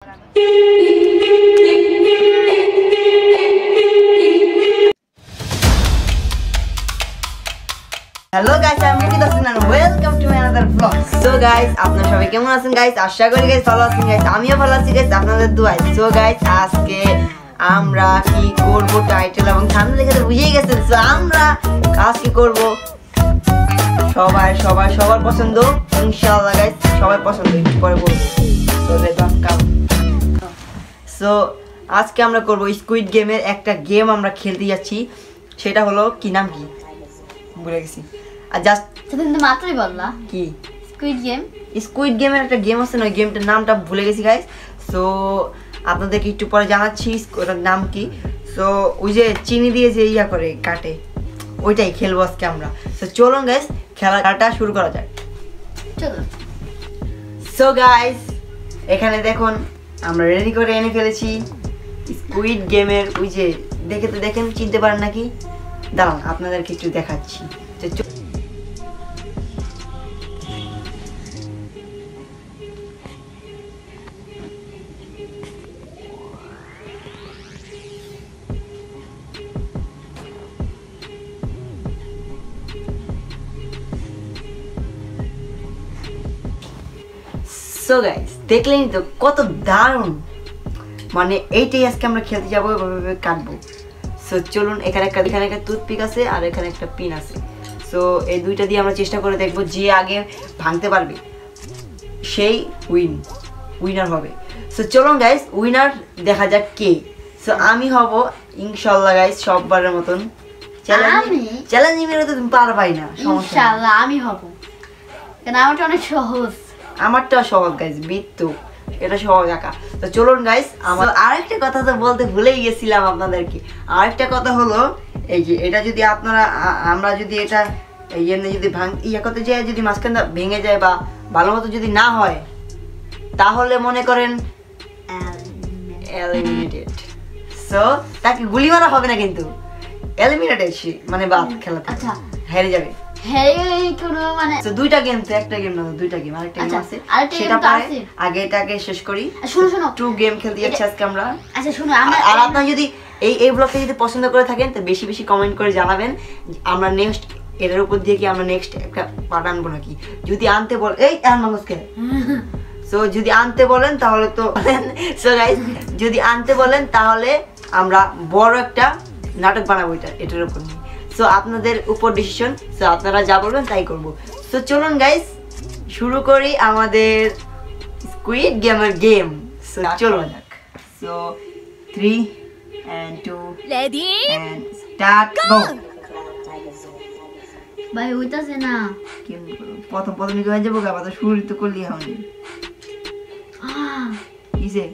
Hello guys, I'm Ricky Dasan and welcome to another vlog. So guys, আপনারা সবাই কেমন আছেন guys? আশা করি guys ভালো আছেন guys. আমিও ভালো আছি guys, আপনাদের দোয়ায়। So guys, আজকে আমরা কি করব টাইটেল এবং থাম্বনেল দেখে বুঝেই গেছেন। So আমরা কাজ কি করব সবার পছন্দ ইনশাআল্লাহ guys, সবার পছন্দ একটু পরে বলবো। So let's go. So আজকে আমরা করব স্কুইড গেমের একটা গেম আমরা খেলতে যাচ্ছি। সেটা হলো কি নাম কি ভুলে গেছি। আর জাস্ট তুমি তো মাত্রই বললা কি স্কুইড গেমের একটা গেম আছে না, ওই গেমটার নামটা ভুলে গেছি গাইস। সো আপনাদেরকে একটু পরে জানাচ্ছি ওটার নাম কি। সো ওই যে চিনি দিয়ে যে ইয়া করে কাটে, ওইটাই খেলবো আজকে আমরা। সো চলুন গাইস, খেলাটা শুরু করা যাক। চলো। সো গাইস, এখানে দেখুন আমরা রেডি করে এনে ফেলেছি স্কুইড গেমের ওই যে দেখেন চিনতে পারেন নাকি? দাঁড়ান আপনাদেরকে একটু দেখাচ্ছি। সো গাইস, দেখলেন তো কত দারুণ, মানে এইটাই আজকে আমরা খেলতে যাবো, এভাবে কাটবো। সো চলুন, এখানে একটা টুথপিক আছে আর এখানে একটা পিন আছে। সো এই দুইটা দিয়ে আমরা চেষ্টা করে দেখবো, যে আগে ভাঙতে পারবে সেই উইনার হবে। সো চলুন গাইস, উইনার দেখা যাক কে। সো আমি হব ইনশাআল্লাহ গাইস, সববারের মতন চ্যালেঞ্জ মেরে তো তুমি পারবাই না, ইনশাআল্লাহ আমি হব, কারণ আমারটা অনেক সহজ। আমারটা সহজ গাইস, মৃত্যু এটা সহজ আঁকা। তো চলুন গাইস, আমার আরেকটা কথা তো বলতে ভুলেই গেছিলাম আপনাদেরকে। আরেকটা কথা হলো, এই যে এটা যদি আমরা যদি এটা এমনি যদি ইয়া করতে যাই, যদি মাঝখানটা ভেঙে যায় বা ভালো মতো যদি না হয়, তাহলে মনে করেন এলিমিনেটেড। সো তাকে গুলি মারা হবে না, কিন্তু এলিমিনেটেড মানে বাদ, খেলা আচ্ছা হেরে যাবে। মানে দুইটা গেম তো, একটা গেম না, দুইটা গেম। আরেকটা গেম আছে, সেটা পরে আগে এটাকে শেষ করি। শুনো টু গেম খেলতে যাচ্ছি আজকে আমরা। আচ্ছা শুনো, আর আপনারা যদি এই ব্লগটা যদি পছন্দ করে থাকেন তো বেশি বেশি কমেন্ট করে জানাবেন। আমরা নেক্সট এটার উপর দিয়ে কি আমরা নেক্সট একটা পার্ট আনবো নাকি, যদি আনতে বল এই মানুষকে। সো যদি আনতে বলেন তাহলে তো সো গাইস, যদি আনতে বলেন তাহলে আমরা বড় একটা নাটক বানাবো এটার উপর নিয়ে। সো আপনাদের উপর ডিসিশন, সো আপনারা যা বলবেন তাই করব। সো চলুন গাইস, শুরু করি আমাদের স্কুইড গেমের গেম। সো চলো যাক। So 3 and 2 ready and start go। ভাই হইতাছে না, প্রথম কি হয়ে যাবো গা, তো শুরু তো করলি হয়নি। কিসে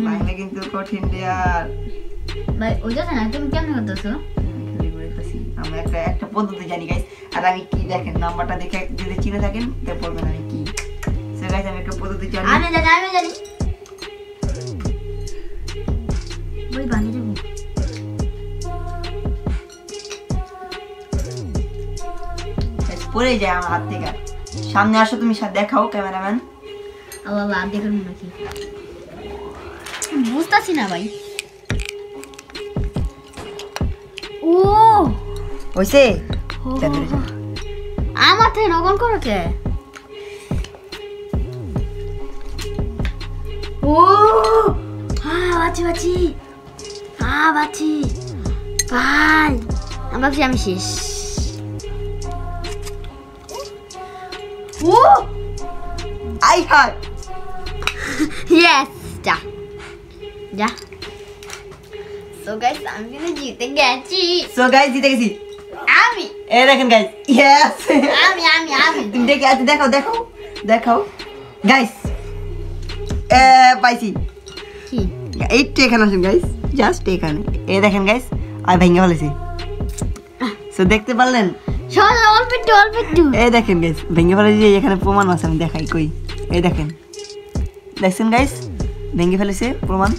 ভাঙলে কিন্তু কঠিন রে আর ভাই হইতাছে না। তুমি কেমন করতেছো? আমরা একটা পদ্ধতি জানি গাইস, আর আমি কি দেখেন নাম্বারটা দেখে যদি চিনে থাকেন তাহলে বলবেন আমি কি। সো গাইস, আমি একটা পদ্ধতি জানি। আমি জানি ওই বানিয়ে দেব। পড়ে যায় আমার হাত থেকে। সামনে আসো তুমি, দেখাও ক্যামেরাম্যান। আল্লাহ দেখুন নাকি বুঝতাছি না ভাই। ও হইছে, আমার থেকে নকল করো কে? ও বাচ্চি ভাই, আমি ভাবছি আমি শেষ। ও আই হার ইয়েস, যা। সো গাইস, আমি কিন্তু জিতে গেছি। সো গাইস, জিতে গেছি আমি। এই দেখেন গাইস, ইয়েস আমি তুমি দেখাও গাইস, পাইছি। কি এইটা এখানে আসেন গাইস, জাস্ট এখানে এই দেখেন গাইস, আমি ভেঙে ফেলেছি। সো দেখতে পারলেন? অল্প একটু এই দেখেন গাইস, ভেঙে ফেলেছি। এখানে প্রমাণ আছে, আমি দেখাই কই। এই দেখছেন গাইস, ভেঙে ফেলেছে প্রমাণ।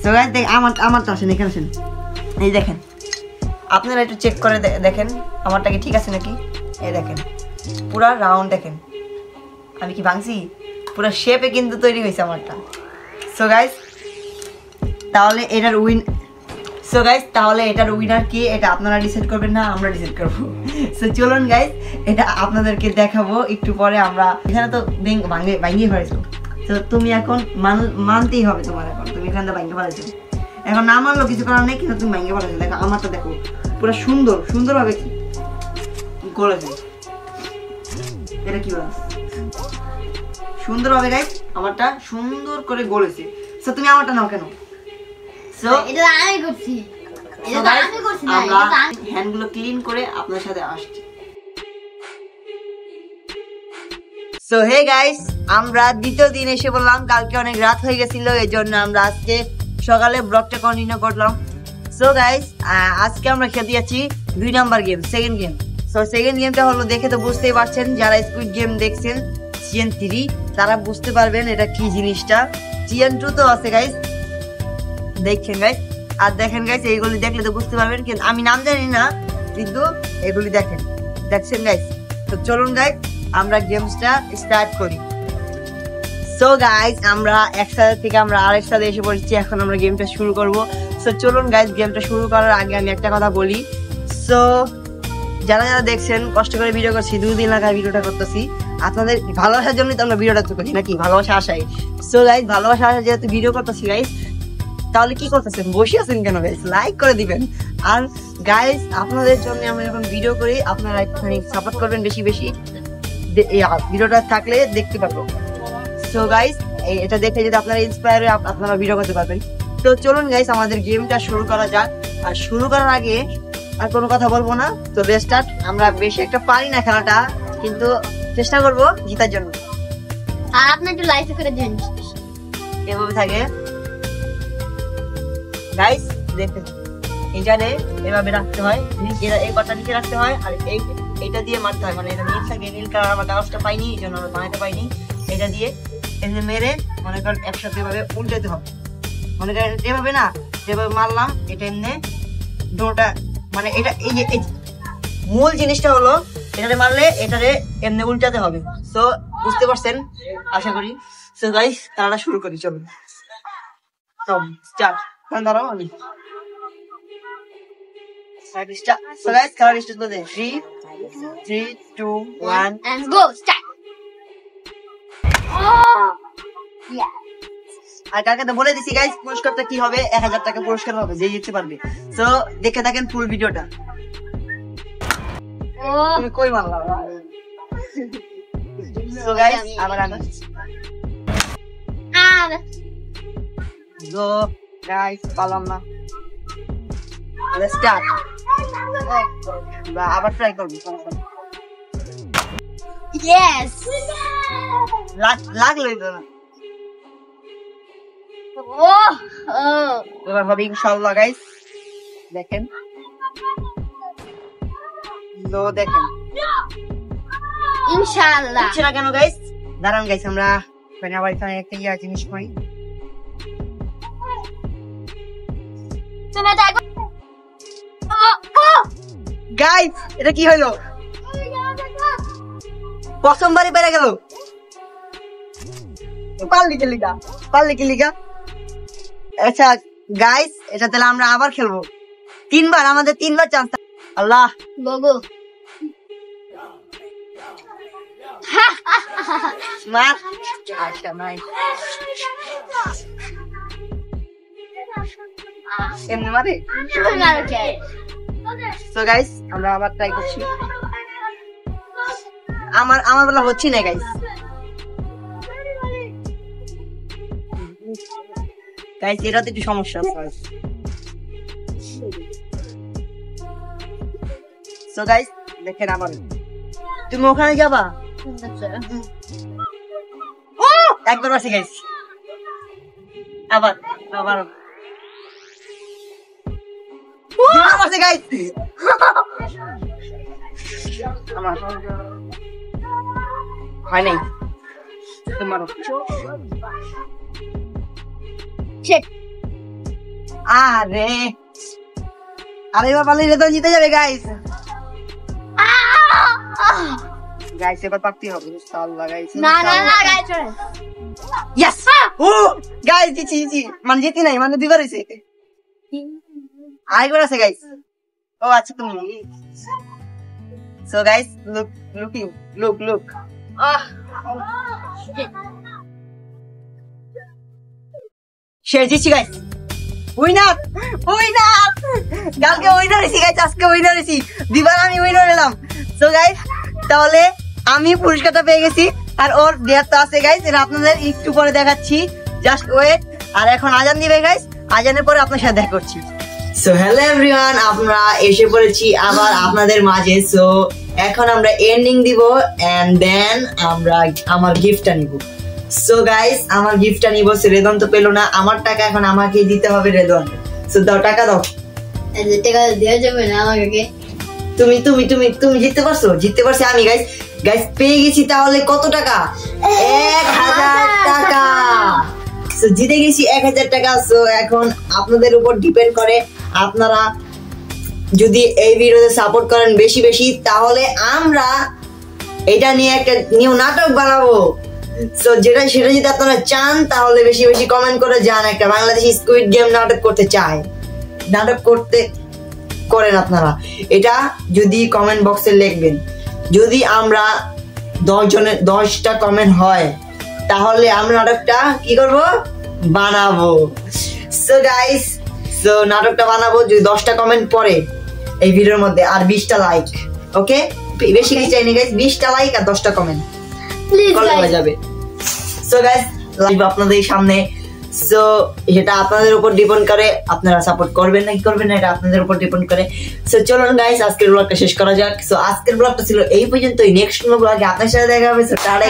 সো গাইস, আমারটা আসেন, এখানে আসেন। এই দেখেন, আপনারা একটু চেক করে দেখেন আমারটা কি ঠিক আছে নাকি। এই দেখেন পুরা রাউন্ড, দেখেন আমি কি ভাঙছি? পুরো শেপে কিন্তু তৈরি হয়েছে আমারটা। সো গাইস তাহলে এটার উইনার কি এটা আপনারা ডিসাইড করবেন না আমরা ডিসাইড করব। সো চলুন গাইস এটা আপনাদেরকে দেখাবো একটু পরে। আমরা এখানে তো ভাঙিয়ে ফেলেছো, তো তুমি এখন মানতেই হবে তোমার, এখন তুমি এখান থেকে ভাঙিয়ে ফেলেছো, এখন না মানলেও কিছু করার নেই, কিন্তু তুমি ভাঙিয়ে ফেলেছো। দেখো আমারটা দেখো পুরো সুন্দরভাবে গলেছে। এটা কি বল সুন্দরভাবে গাইস আমারটা সুন্দর করে গলেছে। সো তুমি আমারটা নাও কেন? সো এটা আমি করছি, আমরা হ্যান্ডগুলো ক্লিন করে আপনার সাথে আসছি। সো হে গাইস আমরা দ্বিতীয় দিন এসে বললাম, কালকে অনেক রাত হয়ে গেছিল, এই জন্য আমরা আজকে সকালে ব্লগটা কন্টিনিউ করলাম। সো গাইস আজকে আমরা খেলতে যাচ্ছি 2 number game, second game. So second গেমটা হলো, দেখে তো বুঝতেই পারছেন, যারা স্কুইড গেম দেখছেন সিজন 3 তারা বুঝতে পারবেন এটা কি জিনিসটা। সিজন 2 তো আছে গাইস, দেখছেন গাইস, আর দেখেন গাইস এইগুলি দেখলে তো বুঝতে পারবেন, কিন্তু আমি নাম জানি না, কিন্তু এগুলি দেখছেন গাইস। তো চলুন গাইস আমরা গেমসটা স্টার্ট করি। সো গাইস আমরা একসাথে থেকে আমরা আরেক সাথে এসে পড়েছি, এখন আমরা গেমটা শুরু করব। সো চলুন গাইস গেমটা শুরু করার আগে আমি একটা কথা বলি। সো যারা দেখছেন কষ্ট করে ভিডিও করছি, 2 দিন লাগায় ভিডিওটা করতেছি, আপনাদের ভালোবাসার জন্যই তো আমরা ভিডিওটা করি নাকি, ভালোবাসা আসাই। সো গাইস ভালোবাসা আসা যেহেতু ভিডিও করতেছি গাইস, তাহলে কি করতেছেন, বসে আছেন কেন গাইস? লাইক করে দিবেন। আর গাইস আপনাদের জন্য আমরা যখন ভিডিও করি আপনারা একটুখানি সাপোর্ট করবেন, বেশি ভিডিওটা থাকলে দেখতে পারবো। সো গাইস এটা দেখে যদি আপনারা ইন্সপায়ার হয়ে আপনারা ভিডিও করতে পারবেন। তো চলুন গাইস আমাদের গেমটা শুরু করা যাক। আর শুরু করার আগে আর কোনো কথা বলবো না, তো রেস্টার্ট। আমরা বেশি একটা পারি না খেলাটা, কিন্তু চেষ্টা করবো জেতার জন্য। আর আপনি একটু লাইক করে দিন, এভাবে থাকে গাইস, দেখেন এইটারে এভাবে রাখতে হয়, এই কটা নিচে রাখতে হয়, আর এইটা দিয়ে মারতে হয়। মানে এটা নীল থাকে, নীল কালার আমার কাগজটা পাইনি, এই জন্য আমরা বানাতে পাইনি। এটা দিয়ে মেরে মনে করেন একসাথে এভাবে উল্টাতে হবে। মনে করেন এভাবে না, যেভাবে মারলাম এটা এমনি দুটোটা, মানে এটা এই যে মূল জিনিসটা হলো এটারে মারলে এটারে এমনি উল্টাতে হবে। সো বুঝতে পারছেন আশা করি। সো গাইস খেলাটা শুরু করি, চলুন। স্টার্ট। দাঁড়াও আমি খেলার স্টার্ট করে দেয়। 3, 2, 1 and go start. আর কালকে তো বলে দিছি গাইস পুরস্কারটা কি হবে, 1000 টাকা পুরস্কার হবে যে জিততে পারবে। সো দেখে থাকেন ফুল ভিডিওটা। তুমি কই মারলা? সো গাইস আবার আমি গো গাইস, পারলাম না। Let's start. আবার ট্রাই করব। Yes. লাগলো তো না। এবার হবে ইনশাআল্লাহ গাইস, দেখেন দেখেন ইনশাআল্লাহ। হচ্ছে না কেন গাইস? দাঁড়ান গাইস আমরা আবার এখানে একটা জিনিস করি। গাইস এটা কি হইলো? প্রথমবারই বেড়ে গেল। পারলি কি লিগা? আচ্ছা গাইস এটা তাহলে আমরা আবার খেলবো 3 বার, আমাদের 3 বার চান্স। আল্লাহ বগো মার। আচ্ছা নাই এমনি মারে। সো গাইস আমরা আবার ট্রাই করছি। আমার বেলা হচ্ছে না গাইস। গাইস এটা তো একটু সমস্যা আছে। সো গাইস দেখেন আবার তুমি ওখানে যাবা। একবার আসি গাইস, আবার গাইস হয় নাই তোমার। আরে এবার পারলে তো জিতে যাবে গাইস। গাইস এবার পারতে হবে ইনশাআল্লাহ গাইস না না না গাইস চলে ইয়েস ও গাইস জিতি মানে জিতি নাই মানে দুইবার হইছে আরেকবার আছে গাইস ও আচ্ছা তুমি সো গাইস লুক শেষ জিতছি গাইস উইনার কালকে উইনার হয়েছি গাইস আজকে উইনার হয়েছি দুইবার আমি উইনার হলাম সো গাইস তাহলে আমি পুরস্কারটা পেয়ে গেছি আর ওর ডেট তো আছে গাইস এটা আপনাদের একটু পরে দেখাচ্ছি জাস্ট ওয়েট আর এখন আজান দিবে গাইস আজানের পরে আপনার সাথে দেখা করছি সো হ্যালো এভরিওয়ান আমরা এসে পড়েছি আবার আপনাদের মাঝে সো এখন আমরা এন্ডিং দিব এন্ড দেন আমরা আমার গিফটটা নিব সো গাইস আমার গিফটটা নিব রেদন তো পেলো না আমার টাকা এখন আমাকে দিতে হবে রেদন সো দাও টাকা দাও এই টাকা দেওয়া যাবে না আমাকে তুমি জিততে পারছো আমি গাইস পেয়ে গেছি তাহলে কত টাকা 1000 টাকা সো জিতে গেছি 1000 টাকা সো এখন আপনাদের উপর ডিপেন্ড করে আপনারা যদি এই ভিডিওতে সাপোর্ট করেন বেশি তাহলে আমরা এটা নিয়ে একটা নিউ নাটক বানাবো সো সেটা যদি আপনারা চান তাহলে বেশি কমেন্ট করে জান একটা বাংলাদেশি স্কুইড গেম নাটক করতে চায় নাটক করতে করেন আপনারা এটা যদি কমেন্ট বক্সে লিখবেন যদি আমরা 10টা কমেন্ট হয় তাহলে আমরা নাটকটা কি করব বানাবো সো গাইস সো নাটকটা বানাবো যদি 10টা কমেন্ট পড়ে এই ভিডিওর মধ্যে আর 20টা লাইক ওকে বেশি কিছু চাইনি গাইস 20টা লাইক আর 10টা কমেন্ট প্লিজ কল হয়ে যাবে সো গাইস লাইভ আপনাদের সামনে সো এটা আপনাদের উপর ডিপেন্ড করে আপনারা সাপোর্ট করবেন নাকি করবেন না এটা আপনাদের উপর ডিপেন্ড করে সো চলুন গাইস আজকের ব্লগটা শেষ করা যাক সো আজকের ব্লগটা ছিল এই পর্যন্তই নেক্সট ব্লগে আপনার সাথে দেখা হবে সো টাটা